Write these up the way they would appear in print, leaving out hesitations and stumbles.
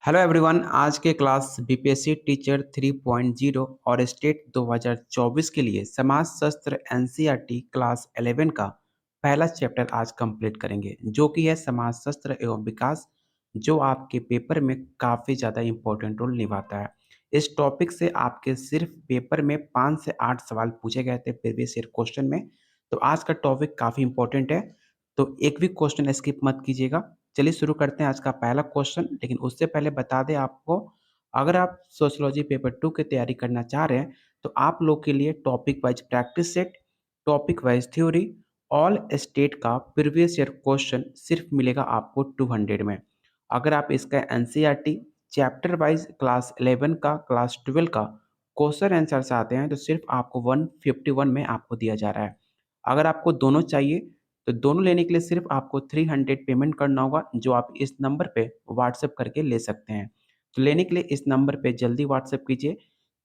Hello everyone. आज के class BPSC teacher 3.0 और स्टेट 2024 के लिए समाज शास्त्र एनसीईआरटी क्लास 11 का पहला चैप्टर आज कंप्लीट करेंगे, जो कि है समाज शास्त्र एवं विकास, जो आपके पेपर में काफ़ी ज़्यादा इम्पोर्टेंट रोल निभाता है। इस टॉपिक से आपके सिर्फ पेपर में 5 से 8 सवाल पूछे गए थे प्रीवियस ईयर क्वेश्चन में। तो आज का टॉपिक काफ़ी इम्पोर्टेंट है, तो एक भी क्वेश्चन स्किप मत कीजिएगा। चलिए शुरू करते हैं आज का पहला क्वेश्चन। लेकिन उससे पहले बता दें आपको, अगर आप सोशियोलॉजी पेपर 2 की तैयारी करना चाह रहे हैं, तो आप लोग के लिए topic wise practice set, topic wise theory, all state का प्रीवियस ईयर क्वेश्चन सिर्फ मिलेगा आपको 200 में। अगर आप इसका एनसीईआरटी चैप्टर वाइज क्लास 11 का, क्लास 12 का क्वेश्चन आंसर चाहते हैं, तो सिर्फ आपको 151 में आपको दिया जा रहा है। अगर आपको दोनों चाहिए, तो दोनों लेने के लिए सिर्फ आपको 300 पेमेंट करना होगा, जो आप इस नंबर पे व्हाट्सएप करके ले सकते हैं। तो लेने के लिए इस नंबर पे जल्दी व्हाट्सएप कीजिए।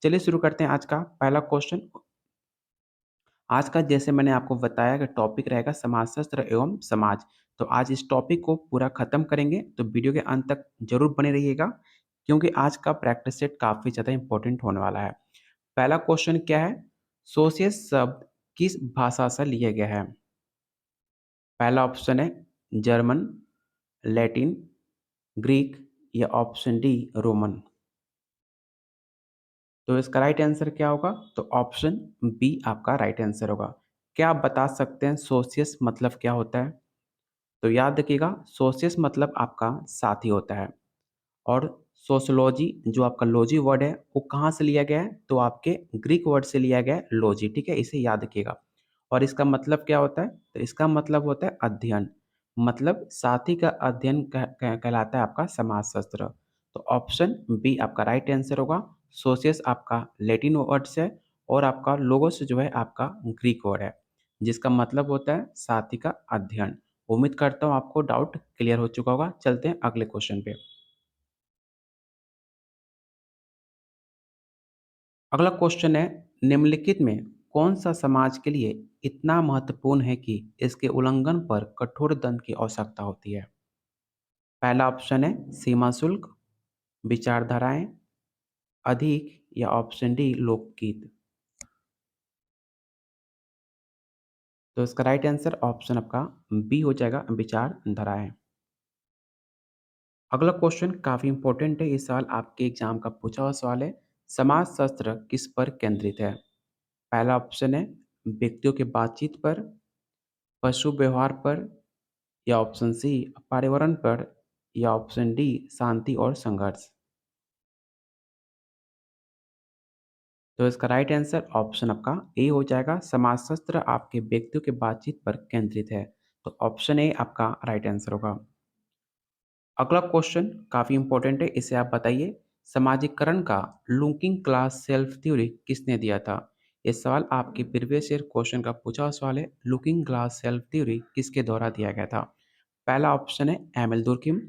चलिए शुरू करते हैं आज का पहला क्वेश्चन। आज का जैसे मैंने आपको बताया कि टॉपिक रहेगा समाजशास्त्र एवं समाज। तो आज इस टॉपिक को पूरा खत्म करेंगे, तो वीडियो के अंत तक जरूर बने रहिएगा, क्योंकि आज का प्रैक्टिस सेट काफ़ी ज़्यादा इंपॉर्टेंट होने वाला है। पहला क्वेश्चन क्या है? सोशियस शब्द किस भाषा से लिया गया है? पहला ऑप्शन है जर्मन, लैटिन, ग्रीक या ऑप्शन डी रोमन। तो इसका राइट आंसर क्या होगा? तो ऑप्शन बी आपका राइट आंसर होगा। क्या आप बता सकते हैं सोशियस मतलब क्या होता है? तो याद रखिएगा, सोशियस मतलब आपका साथी होता है। और सोशियोलॉजी जो आपका लॉजी वर्ड है, वो कहाँ से लिया गया है? तो आपके ग्रीक वर्ड से लिया गया है लॉजी, ठीक है? इसे याद रखिएगा। और इसका मतलब क्या होता है? तो इसका मतलब होता है अध्ययन, मतलब साथी का अध्ययन कहलाता है आपका समाजशास्त्र। तो ऑप्शन बी आपका राइट आंसर होगा। सोशियस आपका लैटिन वर्ड से, और आपका लोगोस जो है आपका ग्रीक वर्ड है, जिसका मतलब होता है साथी का अध्ययन। उम्मीद करता हूँ आपको डाउट क्लियर हो चुका होगा। चलते हैं अगले क्वेश्चन पे। अगला क्वेश्चन है, निम्नलिखित में कौन सा समाज के लिए इतना महत्वपूर्ण है कि इसके उल्लंघन पर कठोर दंड की आवश्यकता होती है? पहला ऑप्शन है सीमा शुल्क, विचारधाराएं, अधिक या ऑप्शन डी लोकगीत। तो इसका राइट आंसर ऑप्शन आपका बी हो जाएगा, विचारधाराएं। अगला क्वेश्चन काफी इंपॉर्टेंट है, इस साल आपके एग्जाम का पूछा हुआ सवाल है। समाजशास्त्र किस पर केंद्रित है? पहला ऑप्शन है व्यक्तियों के बातचीत पर, पशु व्यवहार पर, या ऑप्शन सी पर्यावरण पर, या ऑप्शन डी शांति और संघर्ष। तो इसका राइट आंसर ऑप्शन आपका ए हो जाएगा। समाजशास्त्र आपके व्यक्तियों के बातचीत पर केंद्रित है। तो ऑप्शन ए आपका राइट आंसर होगा। अगला क्वेश्चन काफी इंपॉर्टेंट है, इसे आप बताइए। समाजीकरण का लुकिंग क्लास सेल्फ थ्योरी किसने दिया था? ये सवाल आपके प्रीवियस ईयर क्वेश्चन का पूछा हुआ सवाल है। लुकिंग ग्लास सेल्फ थ्योरी किसके द्वारा दिया गया था? पहला ऑप्शन है एमिल दुर्किम,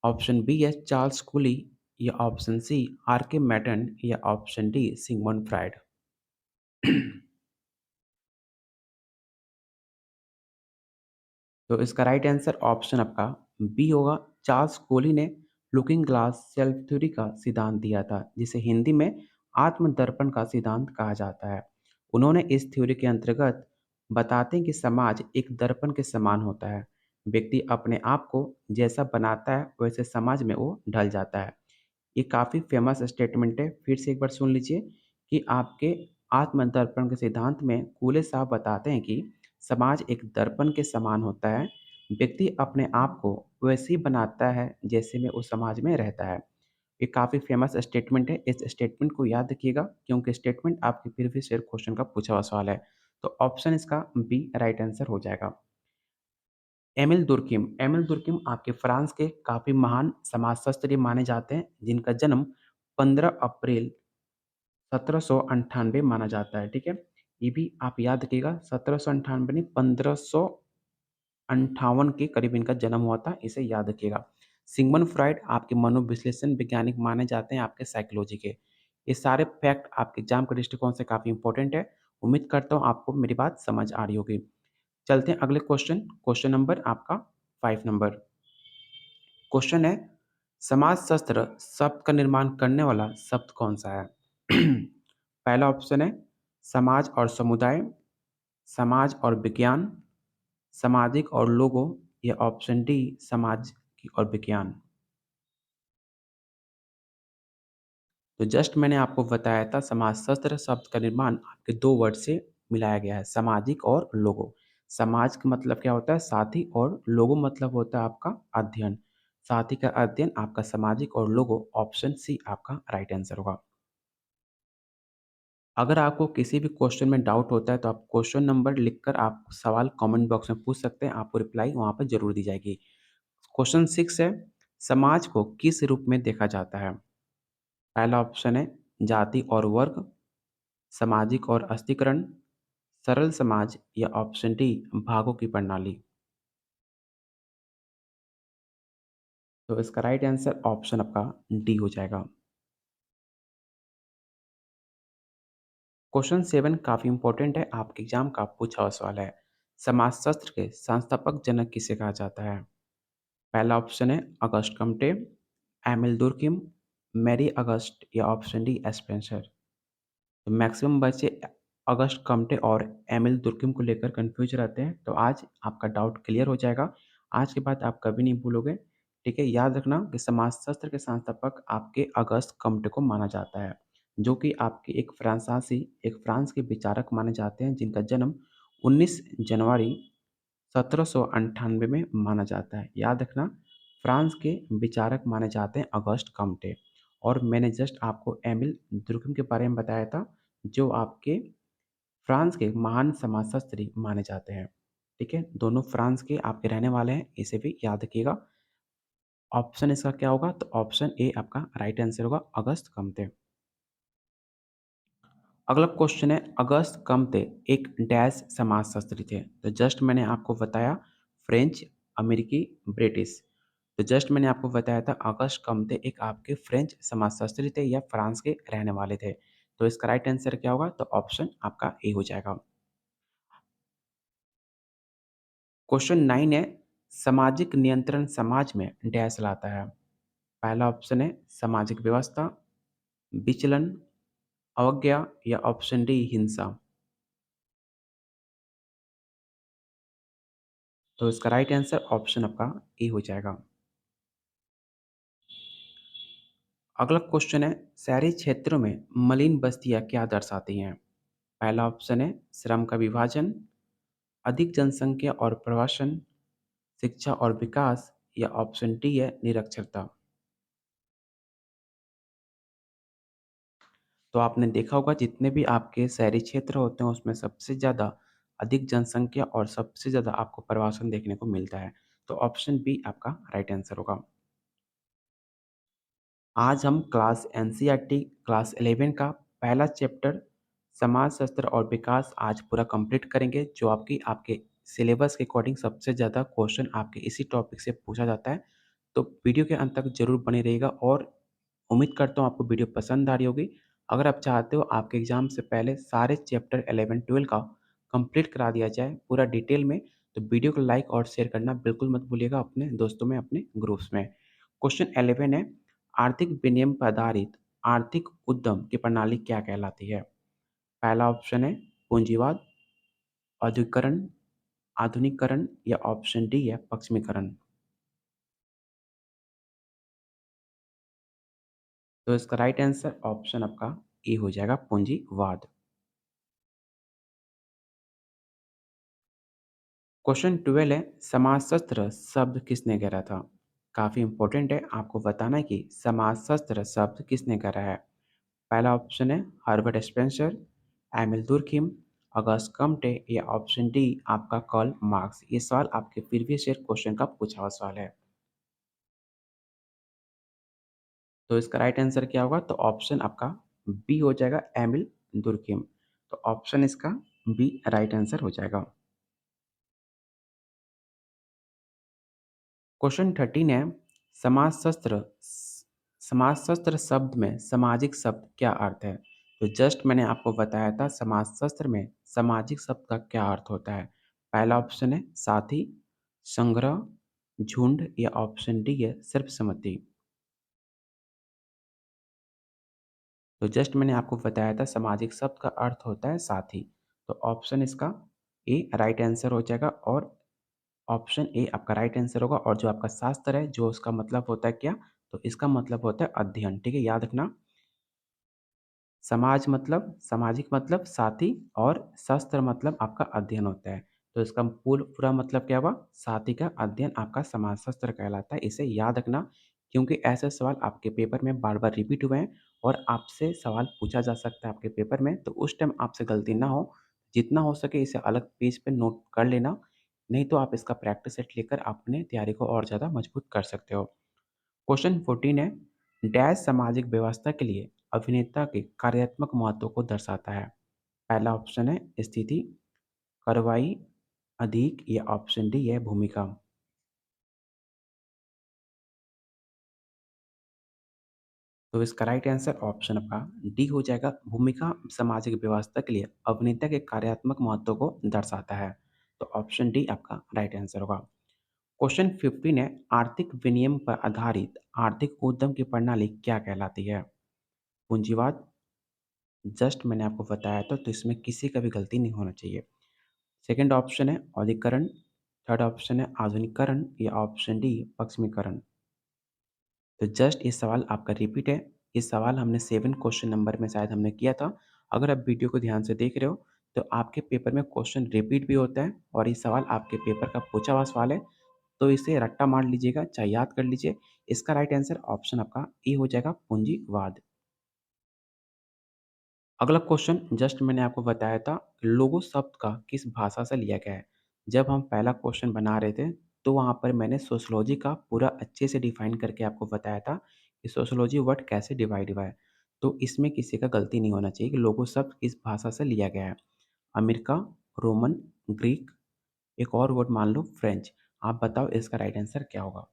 ऑप्शन बी है चार्ल्स कुली, या ऑप्शन सी आर्किमेडन, या ऑप्शन डी सिगमंड फ्राइड। तो इसका राइट आंसर ऑप्शन आपका बी होगा। चार्ल्स कोली ने लुकिंग ग्लास सेल्फ थ्योरी का सिद्धांत दिया था, जिसे हिंदी में आत्मदर्पण का सिद्धांत कहा जाता है। उन्होंने इस थ्योरी के अंतर्गत बताते हैं कि समाज एक दर्पण के समान होता है। व्यक्ति अपने आप को जैसा बनाता है, वैसे समाज में वो ढल जाता है। ये काफ़ी फेमस स्टेटमेंट है, फिर से एक बार सुन लीजिए कि आपके आत्मदर्पण के सिद्धांत में कूले साहब बताते हैं कि समाज एक दर्पण के समान होता है। व्यक्ति अपने आप को वैसे ही बनाता है जैसे में उस समाज में रहता है। ये काफ़ी फेमस स्टेटमेंट है, इस स्टेटमेंट को याद रखिएगा, क्योंकि स्टेटमेंट आपके प्रीवियस ईयर क्वेश्चन का पूछा हुआ सवाल है। तो ऑप्शन इसका बी राइट आंसर हो जाएगा। एमिल दुर्किम आपके फ्रांस के काफ़ी महान समाजशास्त्री माने जाते हैं, जिनका जन्म 15 अप्रैल 1798 माना जाता है, ठीक है? ये भी आप याद रखिएगा, 1798 नहीं, 1558 के करीब इनका जन्म हुआ था, इसे याद रखिएगा। सिगमंड फ्रॉइड आपके मनोविश्लेषण वैज्ञानिक माने जाते हैं, आपके साइकोलॉजी के। ये सारे फैक्ट आपके एग्जाम के दृष्टिकोण से काफ़ी इंपॉर्टेंट है। उम्मीद करता हूँ आपको मेरी बात समझ आ रही होगी। चलते हैं अगले क्वेश्चन, क्वेश्चन नंबर आपका 5 नंबर। क्वेश्चन है, समाज शास्त्र शब्द का निर्माण करने वाला शब्द कौन सा है? पहला ऑप्शन है समाज और समुदाय, समाज और विज्ञान, सामाजिक और लोगों, या ऑप्शन डी समाज की और विज्ञान। तो जस्ट मैंने आपको बताया था समाजशास्त्र शब्द का निर्माण आपके 2 वर्ड से मिलाया गया है, सामाजिक और लोगो। समाज का मतलब क्या होता है? साथी, और लोगो मतलब होता है आपका अध्ययन। साथी का अध्ययन आपका सामाजिक, और लोगो ऑप्शन सी आपका राइट आंसर होगा। अगर आपको किसी भी क्वेश्चन में डाउट होता है तो आप क्वेश्चन नंबर लिखकर आप सवाल कमेंट बॉक्स में पूछ सकते हैं, आपको रिप्लाई वहाँ पे ज़रूर दी जाएगी। क्वेश्चन 6 है, समाज को किस रूप में देखा जाता है? पहला ऑप्शन है जाति और वर्ग, सामाजिक और अस्थिकरण, सरल समाज, या ऑप्शन डी भागों की प्रणाली। तो इसका राइट आंसर ऑप्शन आपका डी हो जाएगा। क्वेश्चन 7 काफ़ी इंपॉर्टेंट है, आपके एग्जाम का पूछा हुआ सवाल है। समाजशास्त्र के संस्थापक जनक किसे कहा जाता है? पहला ऑप्शन है अगस्ट कम्टे, एमिल दुर्किम, मैरी अगस्ट, या ऑप्शन डी स्पेंसर। तो मैक्सिमम बच्चे अगस्ट कम्टे और एमिल दुर्किम को लेकर कंफ्यूज रहते हैं, तो आज आपका डाउट क्लियर हो जाएगा। आज के बाद आप कभी नहीं भूलोगे, ठीक है? याद रखना कि समाजशास्त्र के संस्थापक आपके अगस्त कम्टे को माना जाता है, जो कि आपके एक फ्रांस के विचारक माने जाते हैं, जिनका जन्म 19 जनवरी 1798 में माना जाता है। याद रखना, फ्रांस के विचारक माने जाते हैं अगस्ट कम्टे। और मैंने जस्ट आपको एमिल दुर्कheim के बारे में बताया था, जो आपके फ्रांस के महान समाजशास्त्री माने जाते हैं। ठीक है? दोनों फ्रांस के आपके रहने वाले हैं, इसे भी याद रखिएगा। ऑप्शन इसका क्या होगा? तो ऑप्शन ए आपका राइट आंसर होगा, अगस्त कम्ते। अगला क्वेश्चन है, अगस्त कम्ते एक डैश समाजशास्त्री थे। तो जस्ट मैंने आपको बताया फ्रेंच, अमेरिकी, ब्रिटिश। तो जस्ट मैंने आपको बताया था अगस्त कम्ते एक आपके फ्रेंच समाजशास्त्री थे या फ्रांस के रहने वाले थे। तो इसका राइट आंसर क्या होगा? तो ऑप्शन आपका ए हो जाएगा। क्वेश्चन 9 है, सामाजिक नियंत्रण समाज में डैश लाता है। पहला ऑप्शन है सामाजिक व्यवस्था, विचलन, अवज्ञा, या ऑप्शन डी हिंसा। तो इसका राइट आंसर ऑप्शन आपका ए हो जाएगा। अगला क्वेश्चन है, शहरी क्षेत्रों में मलिन बस्तियां क्या दर्शाती हैं? पहला ऑप्शन है श्रम का विभाजन, अधिक जनसंख्या और प्रवासन, शिक्षा और विकास, या ऑप्शन डी है निरक्षरता। तो आपने देखा होगा जितने भी आपके शहरी क्षेत्र होते हैं उसमें सबसे ज़्यादा अधिक जनसंख्या और सबसे ज़्यादा आपको प्रवासन देखने को मिलता है। तो ऑप्शन बी आपका राइट आंसर होगा। आज हम क्लास एनसीईआरटी क्लास 11 का पहला चैप्टर समाजशास्त्र और विकास आज पूरा कंप्लीट करेंगे, जो आपके सिलेबस के अकॉर्डिंग सबसे ज़्यादा क्वेश्चन आपके इसी टॉपिक से पूछा जाता है। तो वीडियो के अंत तक ज़रूर बने रहिएगा, और उम्मीद करता हूँ आपको वीडियो पसंद आ रही होगी। अगर आप चाहते हो आपके एग्ज़ाम से पहले सारे चैप्टर 11-12 का कंप्लीट करा दिया जाए पूरा डिटेल में, तो वीडियो को लाइक और शेयर करना बिल्कुल मत भूलिएगा अपने दोस्तों में, अपने ग्रुप्स में। क्वेश्चन 11 है, आर्थिक विनियम पर आधारित आर्थिक उद्यम की प्रणाली क्या कहलाती है? पहला ऑप्शन है पूंजीवाद, औद्योगिकरण, आधुनिकीकरण, या ऑप्शन डी है पश्चिमीकरण। तो इसका राइट आंसर ऑप्शन आपका ए हो जाएगा, पूंजीवाद। क्वेश्चन 12 है, समाजशास्त्र शब्द किसने गढ़ा था? काफ़ी इंपॉर्टेंट है, आपको बताना है कि समाजशास्त्र शब्द किसने गढ़ा है। पहला ऑप्शन है हर्बर्ट स्पेंसर, एमिल दुर्कheim, अगस्ट कम्टे, या ऑप्शन डी आपका कार्ल मार्क्स। ये सवाल आपके प्रीवियस ईयर क्वेश्चन का पूछा हुआ सवाल है। तो इसका राइट आंसर क्या होगा? तो ऑप्शन आपका बी हो जाएगा, एमिल दुर्कheim। तो ऑप्शन इसका बी राइट आंसर हो जाएगा। क्वेश्चन 13 है, समाजशास्त्र समाजशास्त्र शब्द में सामाजिक शब्द क्या अर्थ है? तो जस्ट मैंने आपको बताया था समाजशास्त्र में सामाजिक शब्द का क्या अर्थ होता है। पहला ऑप्शन है साथी, संग्रह, झुंड, या ऑप्शन डी है सर्वसम्मति। तो जस्ट मैंने आपको बताया था सामाजिक शब्द का अर्थ होता है साथी। तो ऑप्शन इसका ए राइट आंसर हो जाएगा और ऑप्शन ए आपका राइट आंसर होगा और जो आपका शास्त्र है, जो उसका मतलब होता है क्या? तो इसका मतलब होता है अध्ययन, ठीक है? याद रखना समाज मतलब सामाजिक मतलब साथी और शास्त्र मतलब आपका अध्ययन होता है। तो इसका पूरा मतलब क्या हुआ? साथी का अध्ययन आपका समाजशास्त्र कहलाता है। इसे याद रखना क्योंकि ऐसे सवाल आपके पेपर में बार-बार रिपीट हुए हैं और आपसे सवाल पूछा जा सकता है आपके पेपर में, तो उस टाइम आपसे गलती ना हो। जितना हो सके इसे अलग पेज पे नोट कर लेना, नहीं तो आप इसका प्रैक्टिस सेट लेकर अपने तैयारी को और ज़्यादा मजबूत कर सकते हो। क्वेश्चन 14 है, डैश सामाजिक व्यवस्था के लिए अभिनेता के कार्यात्मक महत्व को दर्शाता है। पहला ऑप्शन है स्थिति, कार्रवाई, अधिक या ऑप्शन डी है भूमिका। तो इसका राइट आंसर ऑप्शन आपका डी हो जाएगा। भूमिका सामाजिक व्यवस्था के लिए अभिनेता के कार्यात्मक महत्व को दर्शाता है। तो ऑप्शन डी आपका राइट आंसर होगा। क्वेश्चन 15 है, आर्थिक विनियम पर आधारित आर्थिक उद्यम की प्रणाली क्या कहलाती है? पूंजीवाद, जस्ट मैंने आपको बताया था, तो इसमें किसी का भी गलती नहीं होना चाहिए। सेकंड ऑप्शन है औद्योगिकरण, थर्ड ऑप्शन है आधुनिकीकरण या ऑप्शन डी पश्चिमीकरण। तो जस्ट ये सवाल आपका रिपीट है। ये सवाल हमने 7 क्वेश्चन नंबर में शायद हमने किया था। अगर आप वीडियो को ध्यान से देख रहे हो, तो आपके पेपर में क्वेश्चन रिपीट भी होता है और ये सवाल आपके पेपर का पूछा हुआ सवाल है, तो इसे रट्टा मार लीजिएगा, चाहे याद कर लीजिए। इसका राइट आंसर ऑप्शन आपका ए हो जाएगा पूंजीवाद। अगला क्वेश्चन जस्ट मैंने आपको बताया था, लोगो शब्द का किस भाषा से लिया गया है? जब हम पहला क्वेश्चन बना रहे थे, तो वहाँ पर मैंने सोशियोलॉजी का पूरा अच्छे से डिफाइन करके आपको बताया था कि सोशियोलॉजी वर्ड कैसे डिवाइड हुआ है। तो इसमें किसी का गलती नहीं होना चाहिए कि लोगो शब्द किस भाषा से लिया गया है। अमेरिका, रोमन, ग्रीक, एक और वर्ड मान लो फ्रेंच। आप बताओ इसका राइट आंसर क्या होगा?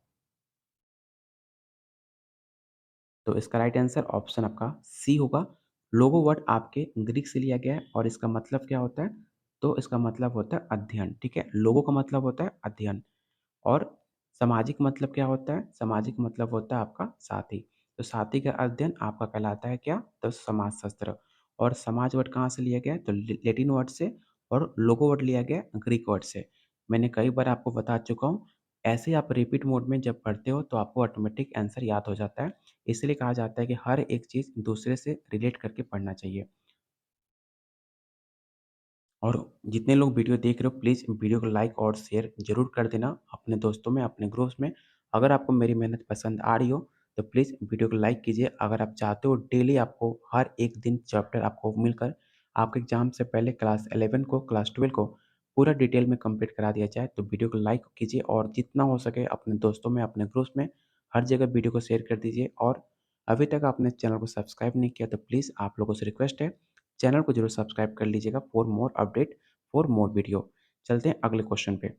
तो इसका राइट आंसर ऑप्शन आपका सी होगा। लोगो वर्ड आपके ग्रीक से लिया गया है और इसका मतलब क्या होता है? तो इसका मतलब होता है अध्ययन, ठीक है? लोगो का मतलब होता है अध्ययन और सामाजिक मतलब क्या होता है? सामाजिक मतलब होता है आपका साथी। तो साथी का अध्ययन आपका कहलाता है क्या? तो समाजशास्त्र। और समाज वर्ड कहाँ से लिया गया है? तो लैटिन वर्ड से और लोगो वर्ड लिया गया है ग्रीक वर्ड से। मैंने कई बार आपको बता चुका हूँ, ऐसे आप रिपीट मोड में जब पढ़ते हो तो आपको ऑटोमेटिक आंसर याद हो जाता है। इसलिए कहा जाता है कि हर एक चीज़ दूसरे से रिलेट करके पढ़ना चाहिए। और जितने लोग वीडियो देख रहे हो प्लीज़ वीडियो को लाइक और शेयर ज़रूर कर देना अपने दोस्तों में, अपने ग्रुप्स में। अगर आपको मेरी मेहनत पसंद आ रही हो तो प्लीज़ वीडियो को लाइक कीजिए। अगर आप चाहते हो डेली आपको हर एक दिन चैप्टर आपको मिलकर आपके एग्ज़ाम से पहले क्लास 11 को, क्लास 12 को पूरा डिटेल में कंप्लीट करा दिया जाए, तो वीडियो को लाइक कीजिए और जितना हो सके अपने दोस्तों में, अपने ग्रुप्स में हर जगह वीडियो को शेयर कर दीजिए। और अभी तक आपने चैनल को सब्सक्राइब नहीं किया तो प्लीज़ आप लोगों से रिक्वेस्ट है, चैनल को ज़रूर सब्सक्राइब कर लीजिएगा for more update, for more video. चलते हैं अगले क्वेश्चन पे।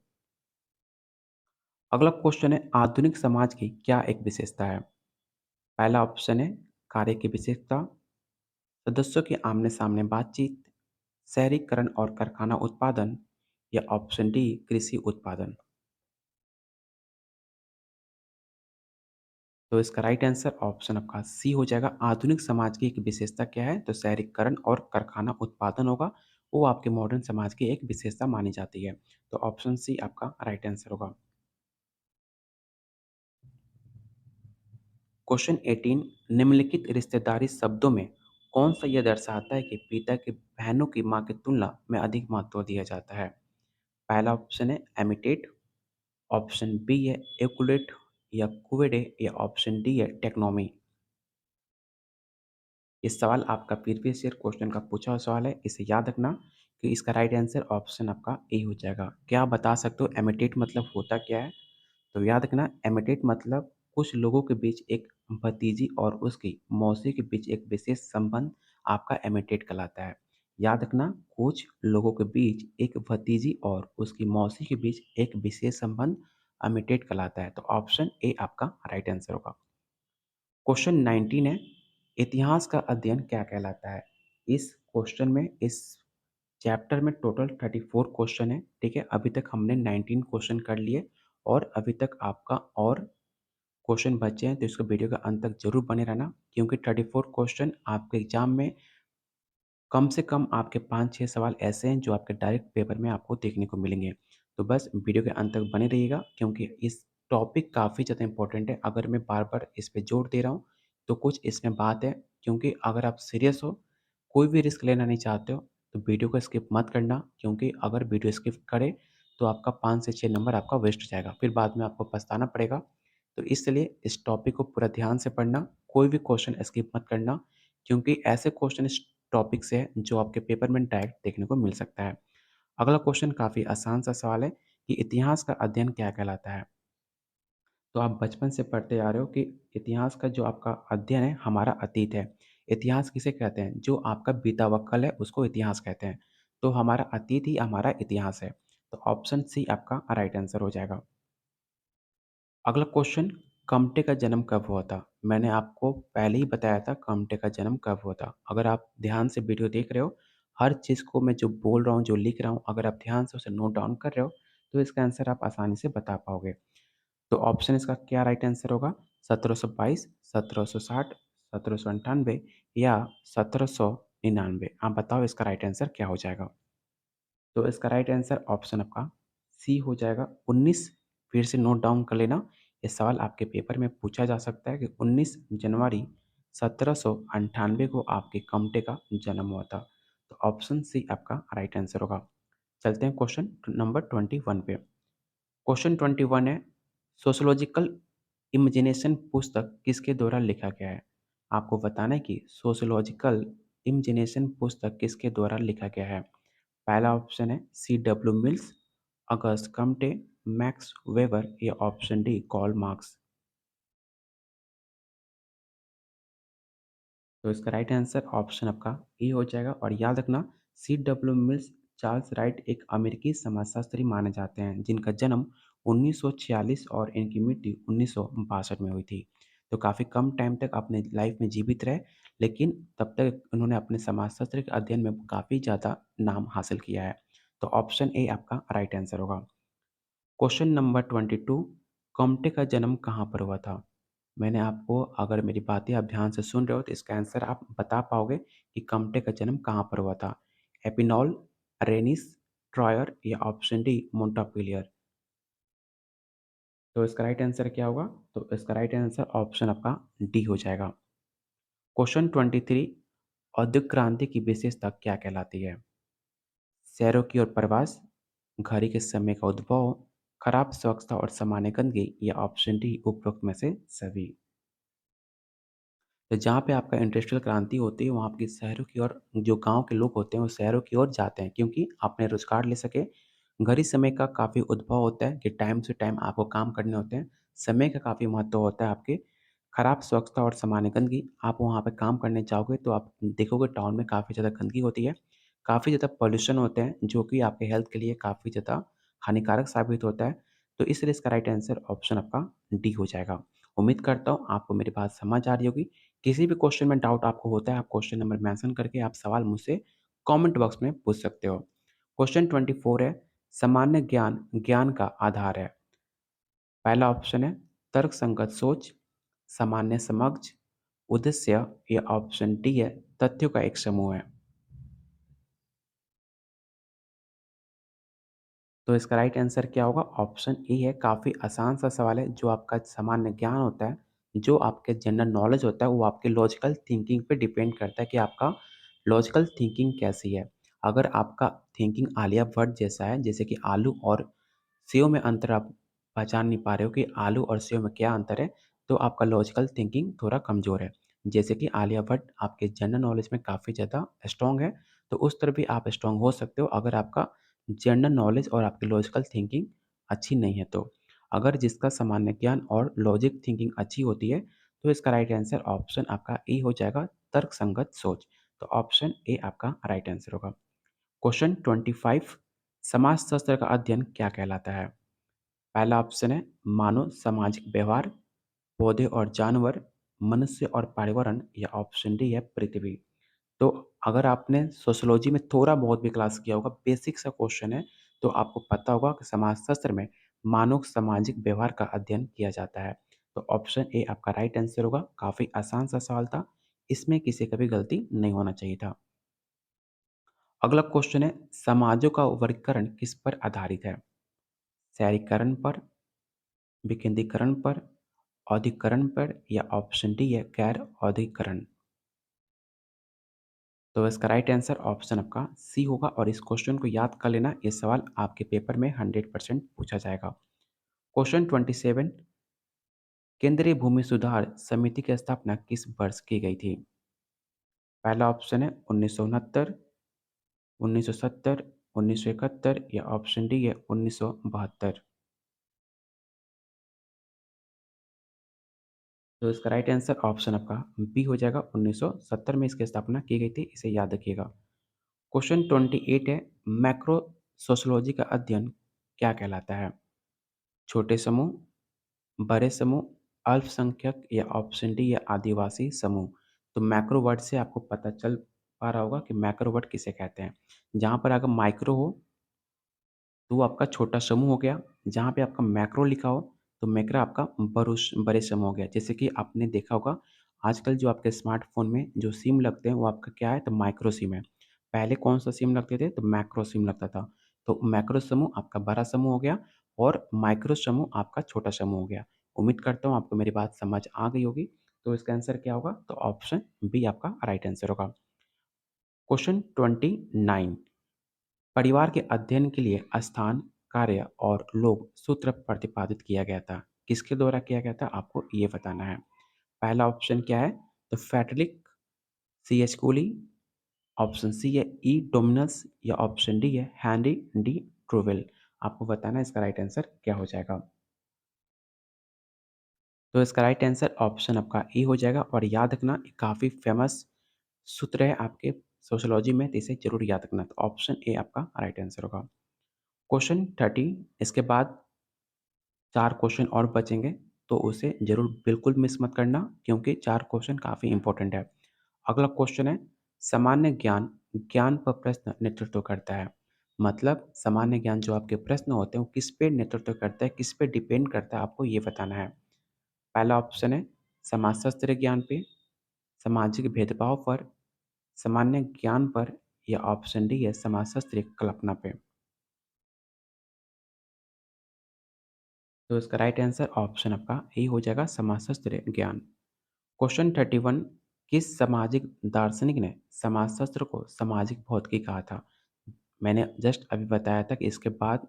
अगला क्वेश्चन है, आधुनिक समाज की क्या एक विशेषता है? पहला ऑप्शन है कार्य की विशेषता, सदस्यों की आमने-सामने बातचीत, शहरीकरण और कारखाना उत्पादन या ऑप्शन डी कृषि उत्पादन। तो इसका राइट आंसर ऑप्शन आपका सी हो जाएगा। आधुनिक समाज की एक विशेषता क्या है? तो शहरीकरण और कारखाना उत्पादन होगा। वो आपके मॉडर्न समाज की एक विशेषता मानी जाती है। तो ऑप्शन सी आपका राइट आंसर होगा। क्वेश्चन 18, निम्नलिखित रिश्तेदारी शब्दों में कौन सा यह दर्शाता है कि पिता की बहनों की मां की तुलना में अधिक महत्व दिया जाता है? पहला ऑप्शन है एमिटेट, ऑप्शन बी है एकुलेट या कुवेडे या ऑप्शन डी है टेक्नोमी। ये सवाल आपका प्रीवियस ईयर क्वेश्चन का पूछा हुआ सवाल है। इसे याद रखना कि इसका राइट आंसर ऑप्शन आपका ए हो जाएगा। क्या आप बता सकते हो एमिटेट मतलब होता क्या है? तो याद रखना एमिटेट मतलब कुछ लोगों के बीच एक भतीजी और उसकी मौसी के बीच एक विशेष संबंध आपका एमिटेट कहलाता है। याद रखना कुछ लोगों के बीच एक भतीजी और उसकी मौसी के बीच एक विशेष संबंध एमिटेट कहलाता है। तो ऑप्शन ए आपका राइट आंसर होगा। क्वेश्चन 19 है, इतिहास का अध्ययन क्या कहलाता है? इस क्वेश्चन में इस चैप्टर में टोटल 34 क्वेश्चन है, ठीक है? अभी तक हमने 19 क्वेश्चन कर लिए और अभी तक आपका और क्वेश्चन बचे हैं तो इसको वीडियो के अंत तक ज़रूर बने रहना, क्योंकि 34 क्वेश्चन आपके एग्ज़ाम में कम से कम आपके 5-6 सवाल ऐसे हैं जो आपके डायरेक्ट पेपर में आपको देखने को मिलेंगे। तो बस वीडियो के अंत तक बने रहिएगा, क्योंकि इस टॉपिक काफ़ी ज़्यादा इम्पोर्टेंट है। अगर मैं बार-बार इस पे जोर दे रहा हूँ, तो कुछ इसमें बात है, क्योंकि अगर आप सीरियस हो, कोई भी रिस्क लेना नहीं चाहते हो, तो वीडियो को स्किप मत करना, क्योंकि अगर वीडियो स्किप करें, तो आपका 5 से 6 नंबर आपका वेस्ट हो जाएगा। फिर बाद में आपको पछताना पड़ेगा। तो इसलिए इस टॉपिक को पूरा ध्यान से पढ़ना, कोई भी क्वेश्चन स्किप मत करना, क्योंकि ऐसे क्वेश्चन इस टॉपिक से है जो आपके पेपर में डायरेक्ट देखने को मिल सकता है। अगला क्वेश्चन काफ़ी आसान सा सवाल है कि इतिहास का अध्ययन क्या कहलाता है? तो आप बचपन से पढ़ते आ रहे हो कि इतिहास का जो आपका अध्ययन है हमारा अतीत है। इतिहास किसे कहते हैं? जो आपका बीता हुआ कल है उसको इतिहास कहते हैं। तो हमारा अतीत ही हमारा इतिहास है। तो ऑप्शन सी आपका राइट आंसर हो जाएगा। अगला क्वेश्चन, कमटे का जन्म कब हुआ था? मैंने आपको पहले ही बताया था कमटे का जन्म कब हुआ था। अगर आप ध्यान से वीडियो देख रहे हो, हर चीज़ को मैं जो बोल रहा हूँ, जो लिख रहा हूँ, अगर आप ध्यान से उसे नोट डाउन कर रहे हो, तो इसका आंसर आप आसानी से बता पाओगे। तो ऑप्शन इसका क्या राइट आंसर होगा? 1722, 1760, 1798 या 1799? आप बताओ इसका राइट आंसर क्या हो जाएगा? तो इसका राइट आंसर ऑप्शन आपका सी हो जाएगा 19। फिर से नोट डाउन कर लेना, ये सवाल आपके पेपर में पूछा जा सकता है कि 19 जनवरी 1798 को आपके कमटे का जन्म हुआ था। तो ऑप्शन सी आपका राइट आंसर होगा। चलते हैं क्वेश्चन नंबर 21 पे। क्वेश्चन 21 है, सोशियोलॉजिकल इमेजिनेशन पुस्तक किसके द्वारा लिखा गया है? आपको बताना है कि सोशियोलॉजिकल इमेजिनेशन पुस्तक किसके द्वारा लिखा गया है? पहला ऑप्शन है सी डब्ल्यू मिल्स, अगस्त कम्टे, मैक्स वेबर या ऑप्शन डी कार्ल मार्क्स। तो इसका राइट आंसर ऑप्शन आपका ए हो जाएगा। और याद रखना, C W Mills Charles Wright एक अमेरिकी समाजशास्त्री माने जाते हैं जिनका जन्म 1946 और इनकी मृत्यु 1962 में हुई थी। तो काफ़ी कम टाइम तक अपने लाइफ में जीवित रहे, लेकिन तब तक उन्होंने अपने समाजशास्त्र के अध्ययन में काफ़ी ज़्यादा नाम हासिल किया है। तो ऑप्शन ए आपका राइट आंसर होगा। क्वेश्चन नंबर 22, कॉम्टे का जन्म कहाँ पर हुआ था? मैंने आपको, अगर मेरी बातें आप ध्यान से सुन रहे हो, तो इसका आंसर आप बता पाओगे कि कॉम्टे का जन्म कहाँ पर हुआ था। एपिनॉल, रेनिस, ट्रॉयर या ऑप्शन डी मोंटापिलियर? तो इसका राइट आंसर क्या होगा? तो इसका राइट आंसर ऑप्शन आपका डी हो जाएगा। क्वेश्चन 23, औद्योगिक क्रांति की विशेषता क्या कहलाती है? शहरों की ओर प्रवास, घड़ी के समय का उद्भव, खराब स्वच्छता और सामान्य गंदगी या ऑप्शन डी उपरोक्त में से सभी? तो जहाँ पे आपका इंडस्ट्रियल क्रांति होती है, वहाँ आपके शहरों की ओर जो गाँव के लोग होते हैं, वो शहरों की ओर जाते हैं, क्योंकि अपने रोज़गार ले सकें। घड़ी समय का काफ़ी उद्भव होता है कि टाइम से टाइम आपको काम करने होते हैं। समय का काफ़ी महत्व होता है आपके। खराब स्वच्छता और सामान्य गंदगी, आप वहाँ पे काम करने जाओगे तो आप देखोगे टाउन में काफ़ी ज़्यादा गंदगी होती है। काफ़ी ज़्यादा पॉल्यूशन होते हैं, जो कि आपके हेल्थ के लिए काफ़ी ज़्यादा हानिकारक साबित होता है। तो इसलिए इसका राइट आंसर ऑप्शन आपका डी हो जाएगा। उम्मीद करता हूँ आपको मेरी बात समझ आ रही होगी। किसी भी क्वेश्चन में डाउट आपको होता है, आप क्वेश्चन नंबर मेंशन करके आप सवाल मुझसे कमेंट बॉक्स में पूछ सकते हो। क्वेश्चन 24 है, सामान्य ज्ञान ज्ञान का आधार है। पहला ऑप्शन है तर्कसंगत सोच, सामान्य समझ, उद्देश्य या ऑप्शन डी है तथ्यों का एक समूह है। तो इसका राइट आंसर क्या होगा? ऑप्शन ए है। काफ़ी आसान सा सवाल है। जो आपका सामान्य ज्ञान होता है, जो आपके जनरल नॉलेज होता है, वो आपके लॉजिकल थिंकिंग पे डिपेंड करता है कि आपका लॉजिकल थिंकिंग कैसी है। अगर आपका थिंकिंग आलिया भट्ट जैसा है, जैसे कि आलू और सेव में अंतर आप पहचान नहीं पा रहे हो कि आलू और सेव में क्या अंतर है, तो आपका लॉजिकल थिंकिंग थोड़ा कमज़ोर है। जैसे कि आलिया भट्ट आपके जनरल नॉलेज में काफ़ी ज़्यादा स्ट्रॉन्ग है, तो उस तरह भी आप स्ट्रॉन्ग हो सकते हो अगर आपका जनरल नॉलेज और आपकी लॉजिकल थिंकिंग अच्छी नहीं है तो। अगर जिसका सामान्य ज्ञान और लॉजिक थिंकिंग अच्छी होती है, तो इसका राइट आंसर ऑप्शन आपका ए हो जाएगा, तर्कसंगत सोच। तो ऑप्शन ए आपका राइट आंसर होगा। क्वेश्चन 25, समाजशास्त्र का अध्ययन क्या कहलाता है? पहला ऑप्शन है मानव सामाजिक व्यवहार, पौधे और जानवर, मनुष्य और पर्यावरण या ऑप्शन डी है पृथ्वी। तो अगर आपने सोशियोलॉजी में थोड़ा बहुत भी क्लास किया होगा, बेसिक सा क्वेश्चन है, तो आपको पता होगा कि समाजशास्त्र में मानव सामाजिक व्यवहार का अध्ययन किया जाता है। तो ऑप्शन ए आपका राइट आंसर होगा। काफ़ी आसान सा सवाल था, इसमें किसी का भी गलती नहीं होना चाहिए था। अगला क्वेश्चन है, समाजों का वर्गीकरण किस पर आधारित है? शहरीकरण पर, विकेंद्रीकरण पर, औद्योगिकरण पर या ऑप्शन डी है गैर औद्योगिकरण। तो इसका राइट आंसर ऑप्शन आपका सी होगा और इस क्वेश्चन को याद कर लेना, ये सवाल आपके पेपर में 100% पूछा जाएगा। क्वेश्चन 27, केंद्रीय भूमि सुधार समिति की स्थापना किस वर्ष की गई थी? पहला ऑप्शन है 1969, 1970, 1971 या ऑप्शन डी है 1972। तो इसका राइट आंसर ऑप्शन आपका बी हो जाएगा। 1970 में इसकी स्थापना की गई थी, इसे याद रखिएगा। क्वेश्चन 28 है, मैक्रो सोशियोलॉजी का अध्ययन क्या कहलाता है? छोटे समूह, बड़े समूह, अल्पसंख्यक या ऑप्शन डी या आदिवासी समूह। तो मैक्रो वर्ड से आपको पता चल पा रहा होगा कि मैक्रो वर्ड किसे कहते हैं। जहाँ पर अगर माइक्रो हो तो वो आपका छोटा समूह हो गया, जहाँ पे आपका मैक्रो लिखा हो, तो मैक्रो आपका बड़े समूह हो गया। जैसे कि आपने देखा होगा, आजकल जो आपके स्मार्टफ़ोन में जो सिम लगते हैं, वो आपका क्या है? तो माइक्रो सिम है। पहले कौन-सा सिम लगते थे? तो मैक्रो सिम लगता था। तो मैक्रो समूह आपका बड़ा समूह हो गया और माइक्रो समूह आपका छोटा समूह हो गया। उम्मीद करता हूँ आपको मेरी बात समझ आ गई होगी। तो इसका आंसर क्या होगा? तो ऑप्शन बी आपका राइट आंसर होगा। क्वेश्चन 29, परिवार के अध्ययन के लिए स्थान, कार्य और लोग सूत्र प्रतिपादित किया गया था। किसके द्वारा किया गया था? आपको ये बताना है। पहला ऑप्शन क्या है? तो Frederick C H Cooley, option C है ई डोमिनस या ऑप्शन डी है हेनरी डी ट्रूवेल। आपको बताना है इसका राइट आंसर क्या हो जाएगा। तो इसका राइट आंसर ऑप्शन आपका ए हो जाएगा और याद रखना, ये काफ़ी फेमस सूत्र है आपके सोशियोलॉजी में, तो इसे ज़रूर याद रखना। तो ऑप्शन ए आपका राइट आंसर होगा। क्वेश्चन 30, इसके बाद 4 क्वेश्चन और बचेंगे, तो उसे ज़रूर बिल्कुल मिस मत करना क्योंकि 4 क्वेश्चन काफ़ी इम्पोर्टेंट है। अगला क्वेश्चन है, सामान्य ज्ञान, ज्ञान पर प्रश्न नेतृत्व करता है। मतलब सामान्य ज्ञान जो आपके प्रश्न होते हैं, वो किस पे नेतृत्व करता है, किस पे डिपेंड करता है, आपको ये बताना है। पहला ऑप्शन है समाजशास्त्र ज्ञान पे, सामाजिक भेदभाव पर, सामान्य ज्ञान पर या ऑप्शन डी है समाजशास्त्र कल्पना पे। तो इसका राइट आंसर ऑप्शन आपका ए हो जाएगा समाजशास्त्र ज्ञान। क्वेश्चन 31, किस सामाजिक दार्शनिक ने समाजशास्त्र को सामाजिक भौतिकी कहा था? मैंने जस्ट अभी बताया था कि इसके बाद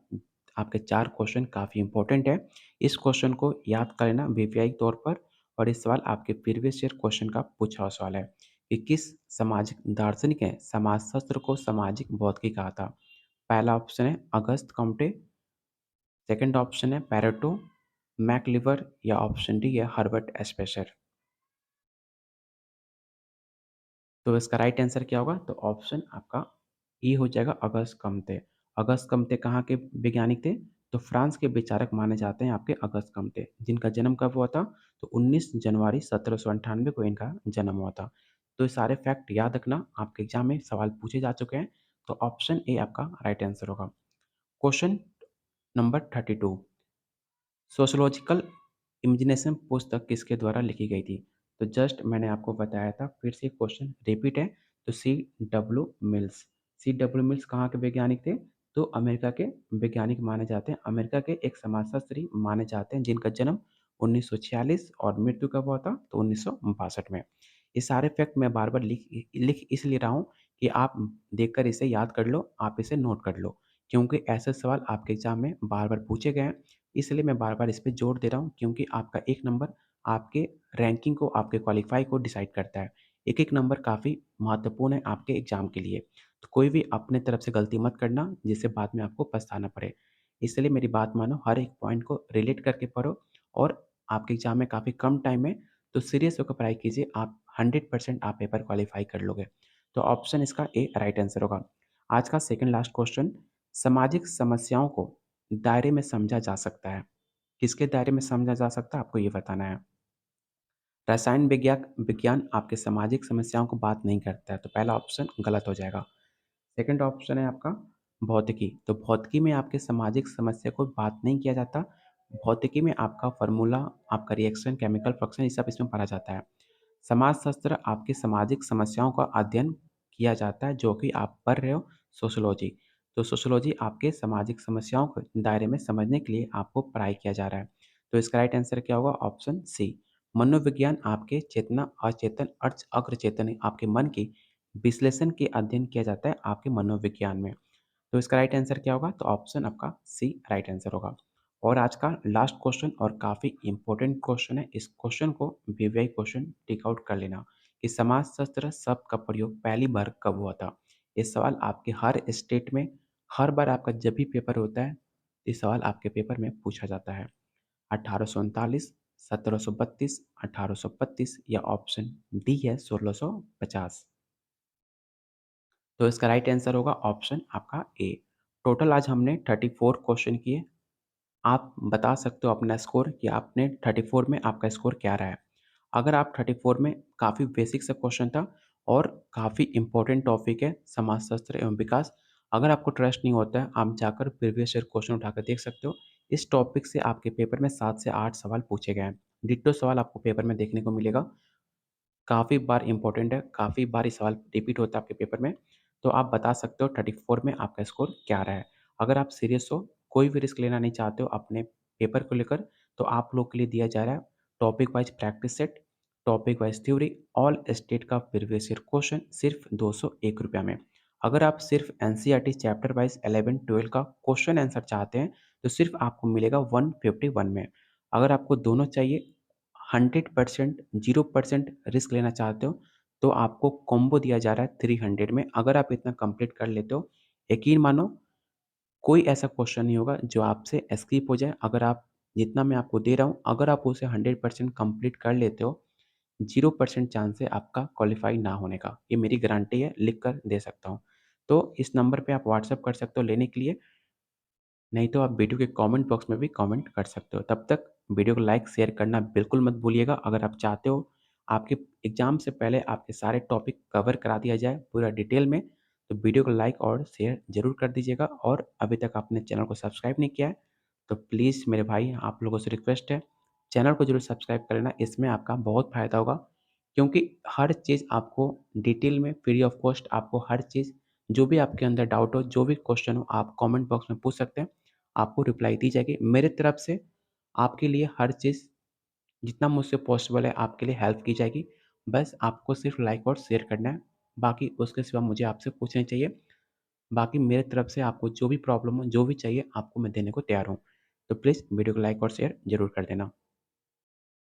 आपके 4 क्वेश्चन काफ़ी इंपॉर्टेंट है। इस क्वेश्चन को याद कर लेना वीवीआई तौर पर और ये सवाल आपके प्रीवियस ईयर क्वेश्चन का पूछा हुआ सवाल है कि किस सामाजिक दार्शनिक ने समाजशास्त्र को सामाजिक भौतिकी कहा था? पहला ऑप्शन है अगस्त कॉम्टे, सेकंड ऑप्शन है पैरेटो, मैकलिवर या ऑप्शन डी है हर्बर्ट स्पेंसर। तो इसका राइट आंसर क्या होगा? तो ऑप्शन आपका ए हो जाएगा अगस्त कम्ते। अगस्त कम्ते कहाँ के वैज्ञानिक थे? तो फ्रांस के विचारक माने जाते हैं आपके अगस्त कम्ते, जिनका जन्म कब हुआ था? तो 19 जनवरी 1798 को इनका जन्म हुआ था। तो ये सारे फैक्ट याद रखना, आपके एग्जाम में सवाल पूछे जा चुके हैं। तो ऑप्शन ए आपका राइट आंसर होगा। क्वेश्चन नंबर 32, सोशियोलॉजिकल इमेजिनेशन पुस्तक किसके द्वारा लिखी गई थी? तो जस्ट मैंने आपको बताया था, फिर से क्वेश्चन रिपीट है। तो C W Mills. C W Mills कहाँ के वैज्ञानिक थे? तो अमेरिका के वैज्ञानिक माने जाते हैं। अमेरिका के एक समाजशास्त्री माने जाते हैं जिनका जन्म 1946 और मृत्यु कब हुआ था? तो 1962 में। ये सारे फैक्ट मैं बार-बार लिख लिख इसलिए रहा हूँ कि आप देखकर इसे याद कर लो, आप इसे नोट कर लो। क्योंकि ऐसे सवाल आपके एग्ज़ाम में बार-बार पूछे गए हैं, इसलिए मैं बार-बार इस पे जोर दे रहा हूँ क्योंकि आपका 1 नंबर आपके रैंकिंग को, आपके क्वालीफाई को डिसाइड करता है। एक-एक नंबर काफ़ी महत्वपूर्ण है आपके एग्ज़ाम के लिए। तो कोई भी अपने तरफ से गलती मत करना जिससे बाद में आपको पछताना पड़े। इसलिए मेरी बात मानो, हर एक पॉइंट को रिलेट करके पढ़ो और आपके एग्ज़ाम में काफ़ी कम टाइम है, तो सीरियस होकर पढ़ाई कीजिए, आप 100% आप पेपर क्वालीफाई कर लोगे। तो ऑप्शन इसका ए राइट आंसर होगा। आज का सेकंड लास्ट क्वेश्चन, सामाजिक समस्याओं को दायरे में समझा जा सकता है। किसके दायरे में समझा जा सकता है, आपको ये बताना है। रसायन विज्ञान आपके सामाजिक समस्याओं को बात नहीं करता है, तो पहला ऑप्शन गलत हो जाएगा। सेकंड ऑप्शन है आपका भौतिकी, तो भौतिकी में आपके सामाजिक समस्या को बात नहीं किया जाता। भौतिकी में आपका फ़ॉर्मूला, आपका रिएक्शन, केमिकल फ्रक्शन ये सब इसमें पढ़ा जाता है। समाजशास्त्र आपकी सामाजिक समस्याओं का अध्ययन किया जाता है जो कि आप पढ़ रहे हो सोशियोलॉजी। तो सोशियोलॉजी आपके सामाजिक समस्याओं को दायरे में समझने के लिए आपको पढ़ाई किया जा रहा है। तो इसका राइट आंसर क्या होगा? Option C. मनोविज्ञान आपके चेतना, अचेतन, अग्रचेतन आपके मन की विश्लेषण के अध्ययन किया जाता है आपके मनोविज्ञान में। तो इसका राइट आंसर क्या होगा? तो ऑप्शन आपका सी राइट आंसर होगा। और आज का लास्ट क्वेश्चन और काफ़ी इंपॉर्टेंट क्वेश्चन है। इस क्वेश्चन को वीवीआई क्वेश्चन टिक आउट कर लेना कि समाजशास्त्र शब्द का प्रयोग पहली बार कब हुआ था? ये सवाल आपके हर स्टेट में, हर बार आपका जब भी पेपर होता है, ये सवाल आपके पेपर में पूछा जाता है। 1839, 1732, 1832 या ऑप्शन डी है 1650। तो इसका राइट आंसर होगा ऑप्शन आपका ए। टोटल आज हमने 34 क्वेश्चन किए। आप बता सकते हो अपना स्कोर कि आपने 34 में आपका स्कोर क्या रहा है। अगर आप 34 में काफ़ी बेसिक सा क्वेश्चन था और काफ़ी इम्पोर्टेंट टॉपिक है समाजशास्त्र एवं विकास। अगर आपको ट्रस्ट नहीं होता है, आप जाकर प्रीवियस ईयर क्वेश्चन उठाकर देख सकते हो। इस टॉपिक से आपके पेपर में 7 से 8 सवाल पूछे गए हैं। डिट्टो सवाल आपको पेपर में देखने को मिलेगा। काफ़ी बार इम्पोर्टेंट है, काफ़ी बार ये सवाल रिपीट होता है आपके पेपर में। तो आप बता सकते हो 34 में आपका स्कोर क्या रहा है। अगर आप सीरियस हो, कोई भी रिस्क लेना नहीं चाहते हो अपने पेपर को लेकर, तो आप लोग के लिए दिया जा रहा है topic wise practice set, topic wise theory, all state का प्रीवियस ईयर क्वेश्चन सिर्फ़ ₹201 में। अगर आप सिर्फ़ एनसीईआरटी चैप्टर वाइज़ 11-12 का क्वेश्चन आंसर चाहते हैं, तो सिर्फ़ आपको मिलेगा 151 में। अगर आपको दोनों चाहिए, 100% 0% रिस्क लेना चाहते हो, तो आपको कॉम्बो दिया जा रहा है 300 में। अगर आप इतना कंप्लीट कर लेते हो, यकीन मानो कोई ऐसा क्वेश्चन नहीं होगा जो आपसे स्किप हो जाए। अगर आप जितना मैं आपको दे रहा हूँ, अगर आप उसे 100% कंप्लीट कर लेते हो, 0% चांस है आपका क्वालीफाई ना होने का। ये मेरी गारंटी है, लिख कर दे सकता हूँ। तो इस नंबर पे आप व्हाट्सएप कर सकते हो लेने के लिए। नहीं तो आप वीडियो के कमेंट बॉक्स में भी कमेंट कर सकते हो। तब तक वीडियो को लाइक, शेयर करना बिल्कुल मत भूलिएगा। अगर आप चाहते हो आपके एग्ज़ाम से पहले आपके सारे टॉपिक कवर करा दिया जाए पूरा डिटेल में, तो वीडियो को लाइक और शेयर ज़रूर कर दीजिएगा। और अभी तक आपने चैनल को सब्सक्राइब नहीं किया है, तो प्लीज़ मेरे भाई आप लोगों से रिक्वेस्ट है, चैनल को ज़रूर सब्सक्राइब कर लेना। इसमें आपका बहुत फ़ायदा होगा, क्योंकि हर चीज़ आपको डिटेल में फ्री ऑफ कॉस्ट आपको हर चीज़, जो भी आपके अंदर डाउट हो, जो भी क्वेश्चन हो, आप कमेंट बॉक्स में पूछ सकते हैं। आपको रिप्लाई दी जाएगी। मेरे तरफ से आपके लिए हर चीज़ जितना मुझसे पॉसिबल है आपके लिए हेल्प की जाएगी। बस आपको सिर्फ़ लाइक और शेयर करना है। बाकी उसके सिवा मुझे आपसे कुछ नहीं चाहिए। बाकी मेरे तरफ से आपको जो भी प्रॉब्लम हो, जो भी चाहिए आपको मैं देने को तैयार हूँ। तो प्लीज़ वीडियो को लाइक और शेयर ज़रूर कर देना।